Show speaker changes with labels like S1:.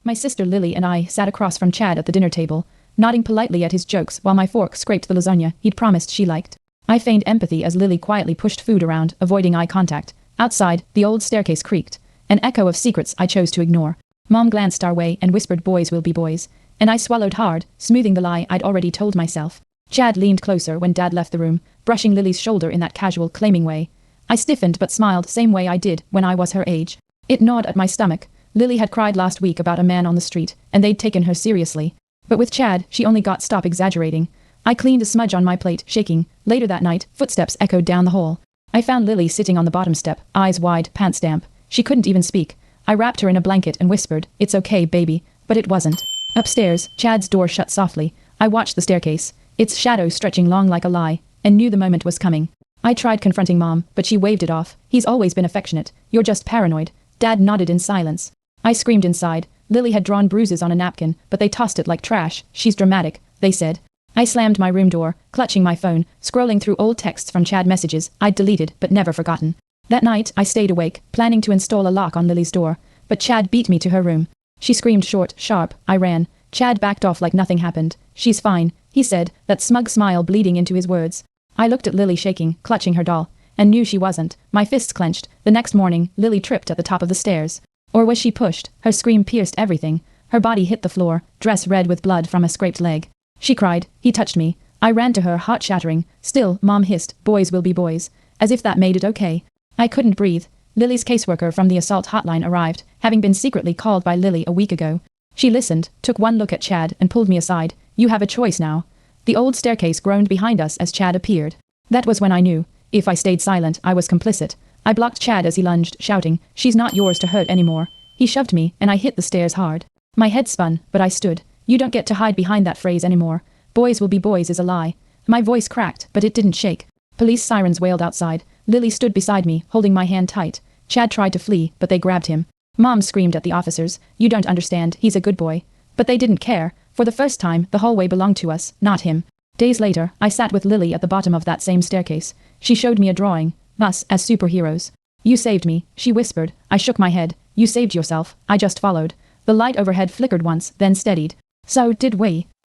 S1: My sister Lily and I sat across from Chad at the dinner table, nodding politely at his jokes while my fork scraped the lasagna he'd promised she liked. I feigned empathy as Lily quietly pushed food around, avoiding eye contact. Outside, the old staircase creaked, an echo of secrets I chose to ignore. Mom glanced our way and whispered boys will be boys, and I swallowed hard, smoothing the lie I'd already told myself. Chad leaned closer when Dad left the room, brushing Lily's shoulder in that casual, claiming way. I stiffened but smiled, same way I did when I was her age. It gnawed at my stomach. Lily had cried last week about a man on the street, and they'd taken her seriously. But with Chad, she only got stop exaggerating. I cleaned a smudge on my plate, shaking. Later that night, footsteps echoed down the hall. I found Lily sitting on the bottom step, eyes wide, pants damp. She couldn't even speak. I wrapped her in a blanket and whispered, "It's okay, baby." But it wasn't. Upstairs, Chad's door shut softly. I watched the staircase, its shadow stretching long like a lie, and knew the moment was coming. I tried confronting Mom, but she waved it off. "He's always been affectionate. You're just paranoid." Dad nodded in silence. I screamed inside. Lily had drawn bruises on a napkin, but they tossed it like trash. "She's dramatic," they said. I slammed my room door, clutching my phone, scrolling through old texts from Chad messages I'd deleted but never forgotten. That night, I stayed awake, planning to install a lock on Lily's door, but Chad beat me to her room. She screamed short, sharp. I ran. Chad backed off like nothing happened. "She's fine," he said, that smug smile bleeding into his words. I looked at Lily shaking, clutching her doll, and knew she wasn't. My fists clenched. The next morning, Lily tripped at the top of the stairs. Or was she pushed? Her scream pierced everything. Her body hit the floor, dress red with blood from a scraped leg. She cried. He touched me. I ran to her, heart shattering. Still, Mom hissed, "Boys will be boys," as if that made it okay. I couldn't breathe. Lily's caseworker from the assault hotline arrived, having been secretly called by Lily a week ago. She listened, took one look at Chad, and pulled me aside. "You have a choice now." The old staircase groaned behind us as Chad appeared. That was when I knew. If I stayed silent, I was complicit. I blocked Chad as he lunged, shouting, "She's not yours to hurt anymore." He shoved me, and I hit the stairs hard. My head spun, but I stood. You don't get to hide behind that phrase anymore. "Boys will be boys" is a lie. My voice cracked, but it didn't shake. Police sirens wailed outside. Lily stood beside me, holding my hand tight. Chad tried to flee, but they grabbed him. Mom screamed at the officers, "You don't understand, he's a good boy." But they didn't care. For the first time, the hallway belonged to us, not him. Days later, I sat with Lily at the bottom of that same staircase. She showed me a drawing. Us, as superheroes. "You saved me," she whispered. I shook my head. "You saved yourself. I just followed." The light overhead flickered once, then steadied. "So did we."